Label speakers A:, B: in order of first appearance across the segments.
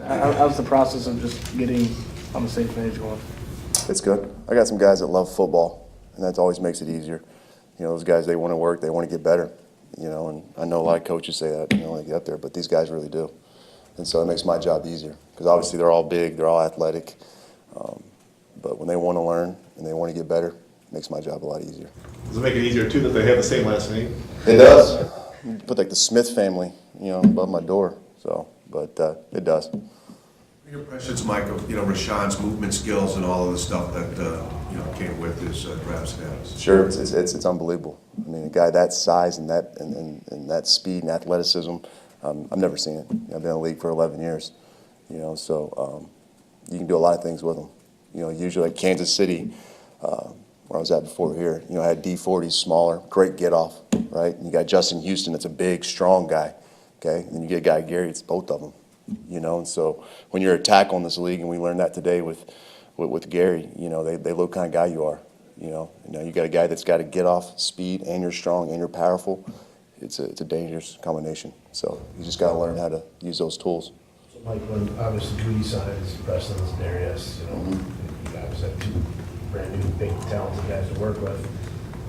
A: How's the process of just getting on the same page going?
B: It's good. I got some guys that love football, and that always makes it easier. You know, those guys, they want to work, they want to get better, you know, and I know a lot of coaches say that, you know, when they get up there, but these guys really do. And so it makes my job easier because obviously they're all big, they're all athletic, but when they want to learn and they want to get better, it makes my job a lot easier.
C: Does it make it easier, too, that they have the same last name?
B: It does. Put like the Smith family, you know, above my door, so, but it does.
D: Your impressions, Mike, of, you know, Rashan's movement skills and all of the stuff that, you know, came with his draft status?
B: Sure, it's unbelievable. I mean, a guy that size and that speed and athleticism, I've never seen it. You know, I've been in the league for 11 years, you know, so you can do a lot of things with him. You know, usually at Kansas City, where I was at before here, you know, I had D40s, smaller, great get off, right? And you got Justin Houston, that's a big, strong guy, okay? And then you get a guy, Gary, it's both of them, you know? And so when you're a tackle in this league, and we learned that today with Gary, you know, they look kind of guy you are, you know? You got a guy that's got to get off speed, and you're strong, and you're powerful. It's a dangerous combination. So you just got to learn how to use those tools.
E: So Mike, when obviously Goody signs Preston's Darius, you know, you guys have two brand new big talented guys to work with.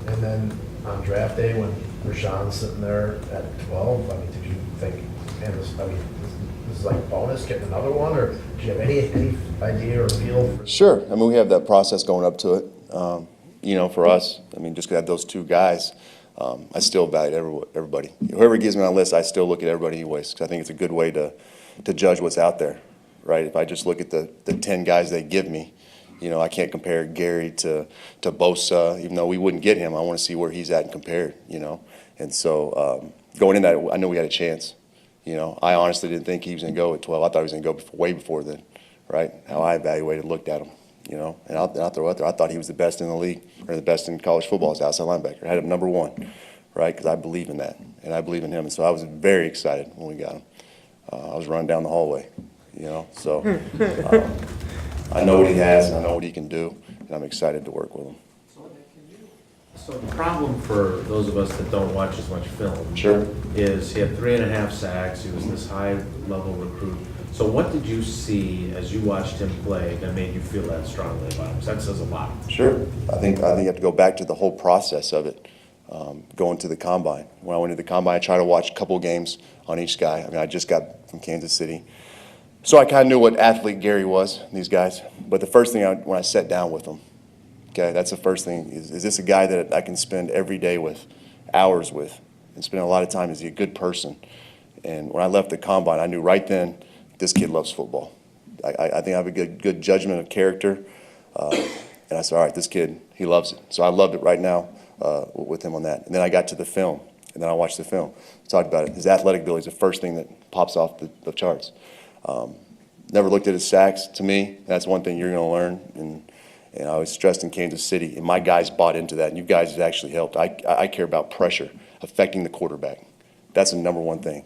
E: And then on draft day when Rashan's sitting there at 12, I mean, did you think, man, this is like a bonus getting another one, or do you have any idea or feel for?
B: Sure. I mean, we have that process going up to it. You know, for us, I mean, just to have those two guys, I still value everybody. Whoever gives me on a list, I still look at everybody anyways, because I think it's a good way to judge what's out there, right? If I just look at the 10 guys they give me, you know, I can't compare Gary to Bosa, even though we wouldn't get him. I want to see where he's at and compare, you know. And so going in that, I knew we had a chance. You know, I honestly didn't think he was going to go at 12. I thought he was going to go way before then, right? How I evaluated, looked at him, you know. And I'll throw out there, I thought he was the best in the league, or the best in college football as outside linebacker. I had him number one, right, because I believe in that, and I believe in him. And so I was very excited when we got him. I was running down the hallway, you know. So I know what he has, and I know what he can do, and I'm excited to work with him.
F: So the problem for those of us that don't watch as much film
B: Sure.
F: is he had 3.5 sacks. He was this high-level recruit. So what did you see as you watched him play that made you feel that strongly about him? 'Cause that says a lot.
B: Sure. I think you have to go back to the whole process of it, going to the combine. When I went to the combine, I tried to watch a couple of games on each guy. I mean, I just got from Kansas City. So I kind of knew what athlete Gary was, these guys. But the first thing, when I sat down with them, okay, that's the first thing. Is this a guy that I can spend every day with, hours with, and spend a lot of time? Is he a good person? And when I left the combine, I knew right then, this kid loves football. I think I have a good judgment of character. And I said, all right, this kid, he loves it. So I loved it right now with him on that. And then I got to the film, and then I watched the film. Talked about it. His athletic ability is the first thing that pops off the charts. Never looked at his sacks. To me, that's one thing you're going to learn. And I was stressed in Kansas City, and my guys bought into that, and you guys have actually helped. I care about pressure affecting the quarterback. That's the number one thing.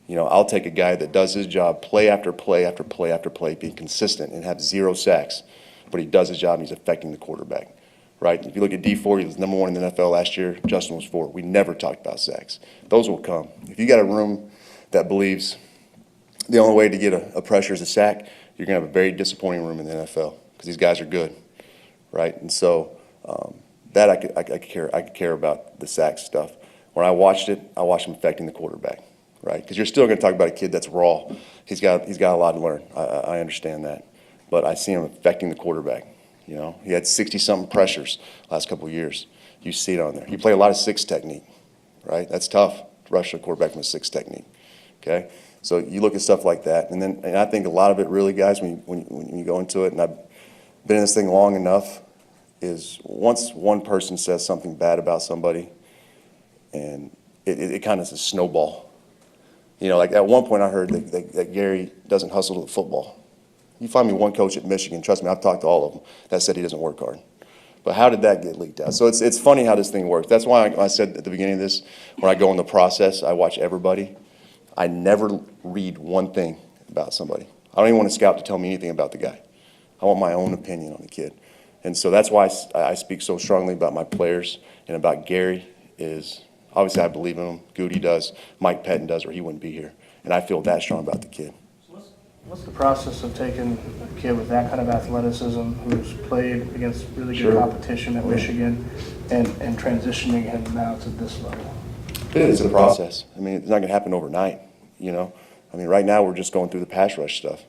B: You know, I'll take a guy that does his job play after play after play after play, being consistent and have 0 sacks, but he does his job and he's affecting the quarterback, right? If you look at D4, he was number 1 in the NFL last year. Justin was 4. We never talked about sacks. Those will come. If you got a room that believes the only way to get a pressure is a sack, you're going to have a very disappointing room in the NFL because these guys are good, right? And so that I could care about the sack stuff. When I watched him affecting the quarterback, right? Because you're still going to talk about a kid that's raw. He's got a lot to learn. I understand that, but I see him affecting the quarterback. You know, he had 60-something pressures last couple of years. You see it on there. He played a lot of 6 technique, right? That's tough to rush a quarterback from a 6 technique. Okay, so you look at stuff like that, and I think a lot of it really, guys, when you go into it, and I've been in this thing long enough, is once one person says something bad about somebody, and it kind of is a snowball. You know, like at one point I heard that Gary doesn't hustle to the football. You find me one coach at Michigan, trust me, I've talked to all of them, that said he doesn't work hard. But how did that get leaked out? So it's funny how this thing works. That's why I said at the beginning of this, when I go in the process, I watch everybody. I never read one thing about somebody. I don't even want a scout to tell me anything about the guy. I want my own opinion on the kid. And so that's why I speak so strongly about my players and about Gary is, obviously I believe in him. Goody does, Mike Pettin does, or he wouldn't be here. And I feel that strong about the kid.
A: So What's the process of taking a kid with that kind of athleticism who's played against really good
B: Sure.
A: competition at Michigan and transitioning him now to this level?
B: It's a process. I mean, it's not going to happen overnight, you know. I mean, right now we're just going through the pass rush stuff,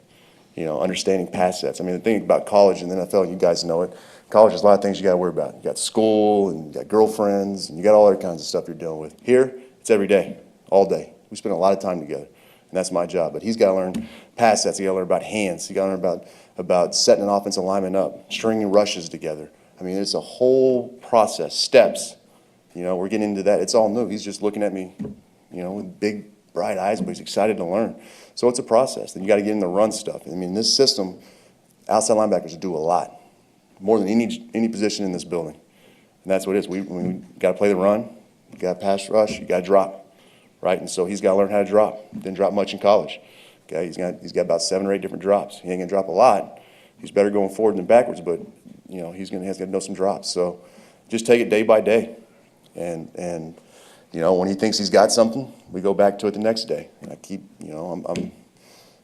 B: you know, understanding pass sets. I mean, the thing about college and the NFL, you guys know it, college, there's a lot of things you got to worry about. You got school, and you got girlfriends, and you got all other kinds of stuff you're dealing with. Here, it's every day, all day. We spend a lot of time together, and that's my job. But he's got to learn pass sets. He's got to learn about hands. He's got to learn about setting an offensive lineman up, stringing rushes together. I mean, it's a whole process, steps. You know, we're getting into that. It's all new. He's just looking at me, you know, with big, bright eyes, but he's excited to learn. So it's a process. Then you got to get in the run stuff. I mean, this system, outside linebackers do a lot, more than any position in this building. And that's what it is. We got to play the run. You got to pass rush. You got to drop, right? And so he's got to learn how to drop. Didn't drop much in college. Okay, he's got about 7 or 8 different drops. He ain't gonna drop a lot. He's better going forward than backwards, but you know he has to know some drops. So just take it day by day. And you know, when he thinks he's got something, we go back to it the next day. And I keep, you know, I'm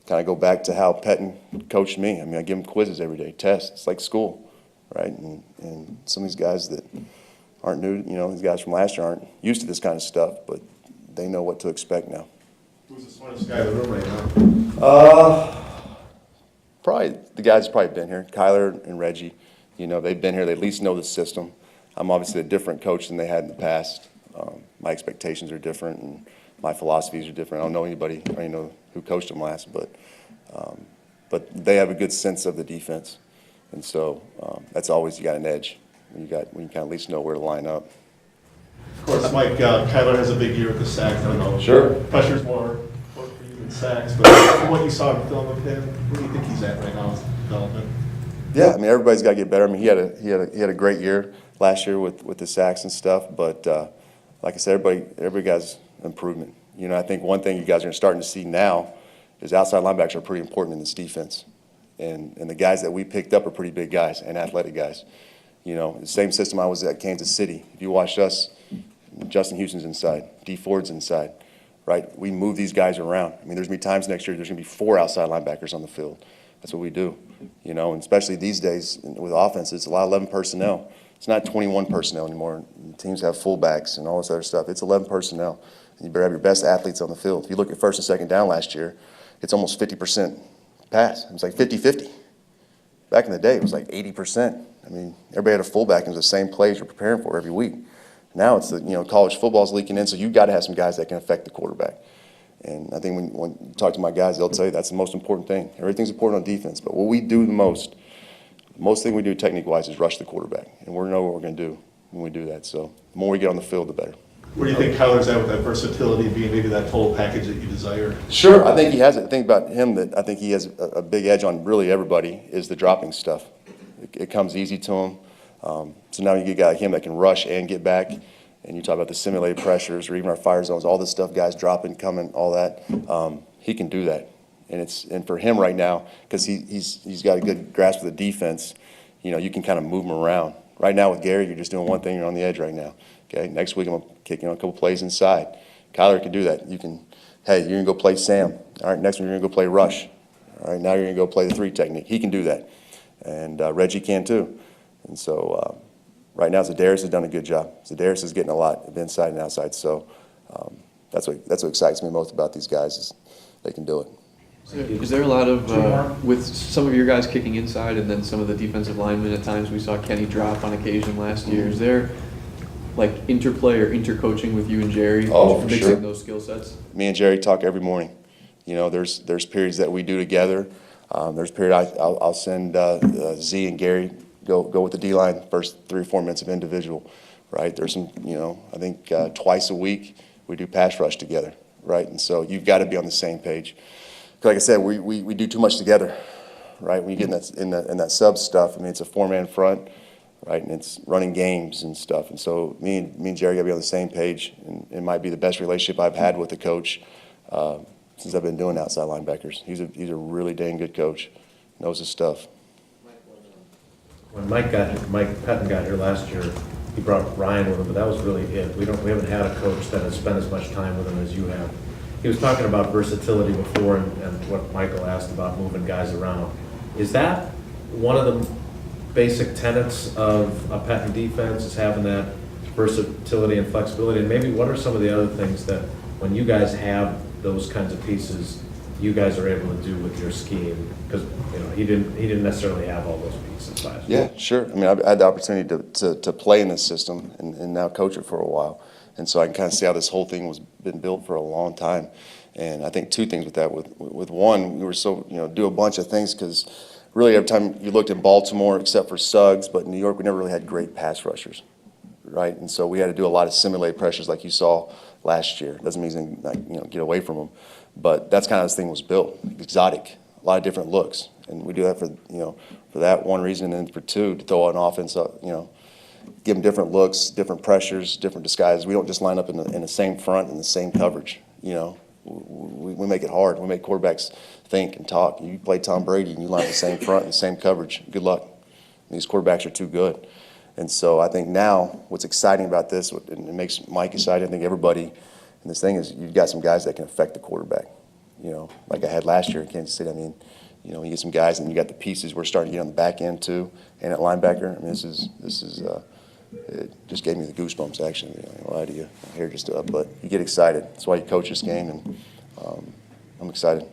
B: kind of go back to how Pettin coached me. I mean, I give him quizzes every day, tests. It's like school, right? And some of these guys that aren't new, you know, these guys from last year aren't used to this kind of stuff, but they know what to expect now.
C: Who's the smartest guy in the room right now?
B: Probably the guys that's probably been here, Kyler and Reggie. You know, they've been here. They at least know the system. I'm obviously a different coach than they had in the past. My expectations are different, and my philosophies are different. I don't know anybody. I don't even know who coached them last, but they have a good sense of the defense, and so that's always you got an edge when you kind of at least know where to line up.
C: Of course, Mike, Kyler has a big year with the sacks. I don't know.
B: Sure.
C: Pressure's more for you than sacks, but from what you saw in film of him, where do you think he's at right now in his development?
B: Yeah, I mean everybody's got to get better. I mean he had a great year last year with the sacks and stuff, but like I said, everybody got improvement. You know, I think one thing you guys are starting to see now is outside linebackers are pretty important in this defense, and the guys that we picked up are pretty big guys and athletic guys. You know, the same system I was at Kansas City. If you watched us, Justin Houston's inside, D Ford's inside, right? We move these guys around. I mean, there's going to be times next year there's going to be 4 outside linebackers on the field. That's what we do, you know, and especially these days with offense, it's a lot of 11 personnel. It's not 21 personnel anymore. Teams have fullbacks and all this other stuff. It's 11 personnel. And you better have your best athletes on the field. If you look at first and second down last year, it's almost 50% pass. It was like 50-50. Back in the day, it was like 80%. I mean, everybody had a fullback and it was the same plays you're preparing for every week. Now it's college football's leaking in, so you've got to have some guys that can affect the quarterback. And I think when you talk to my guys, they'll tell you that's the most important thing. Everything's important on defense, but what we do the most thing we do technique-wise is rush the quarterback, and we know what we're going to do when we do that. So the more we get on the field, the better.
C: Where do you think Kyler's at with that versatility, being maybe that total package that you desire?
B: Sure, I think he has it. The thing about him that I think he has a big edge on really everybody is the dropping stuff. It comes easy to him. So now you get a guy like him that can rush and get back. And you talk about the simulated pressures or even our fire zones, all this stuff, guys dropping, coming, all that. He can do that. And for him right now, because he's got a good grasp of the defense, you know, you can kind of move him around. Right now with Gary, you're just doing one thing, you're on the edge right now. Okay, next week I'm going to kick a couple plays inside. Kyler can do that. You're going to go play Sam. All right, next one you're going to go play rush. All right, now you're going to go play the 3 technique. He can do that. And Reggie can too. And so right now Zadarius has done a good job. Zadarius is getting a lot of inside and outside. So that's what excites me most about these guys is they can do it.
G: Is there a lot of, with some of your guys kicking inside and then some of the defensive linemen at times, we saw Kenny drop on occasion last year. Is there like interplay or intercoaching with you and Jerry?
B: Oh, for
G: mixing
B: sure.
G: those skill sets?
B: Me and Jerry talk every morning. You know, there's periods that we do together. There's a period I'll send Z and Gary go with the D-line first 3 or 4 minutes of individual, right? There's some, you know, I think twice a week we do pass rush together, right? And so you've got to be on the same page. Like I said, we do too much together, right? When you get in that sub stuff, I mean, it's a 4-man front, right? And it's running games and stuff. And so me and Jerry got to be on the same page. And it might be the best relationship I've had with the coach since I've been doing outside linebackers. He's a really dang good coach, knows his stuff.
F: When Mike Pettin got here last year, he brought Ryan with him, but that was really it. We haven't had a coach that has spent as much time with him as you have. he was talking about versatility before and what Michael asked about moving guys around. Is that one of the basic tenets of a Penn defense, is having that versatility and flexibility? And maybe what are some of the other things that when you guys have those kinds of pieces, you guys are able to do with your scheme? Because he didn't necessarily have all those pieces last year.
B: Yeah, sure. I mean, I've had the opportunity to play in this system and now coach it for a while. And so I can kind of see how this whole thing was been built for a long time. And I think two things with that. With one, we were so, do a bunch of things because really every time you looked in Baltimore, except for Suggs, but in New York, we never really had great pass rushers, right? And so we had to do a lot of simulated pressures like you saw last year. Doesn't mean get away from them. But that's kind of how this thing was built, exotic, a lot of different looks. And we do that for that one reason, and for two, to throw an offense up, give them different looks, different pressures, different disguises. We don't just line up in the same front and the same coverage. We make it hard. We make quarterbacks think and talk. You play Tom Brady and you line up the same front and the same coverage. Good luck. These quarterbacks are too good. And so I think now what's exciting about this, and it makes Mike excited, I think everybody in this thing, is you've got some guys that can affect the quarterback. Like I had last year in Kansas City. I mean, you get some guys and you got the pieces we're starting to get on the back end too, and at linebacker. I mean, this is it just gave me the goosebumps, actually. I don't lie to you. My hair just up, but you get excited. That's why you coach this game, and I'm excited.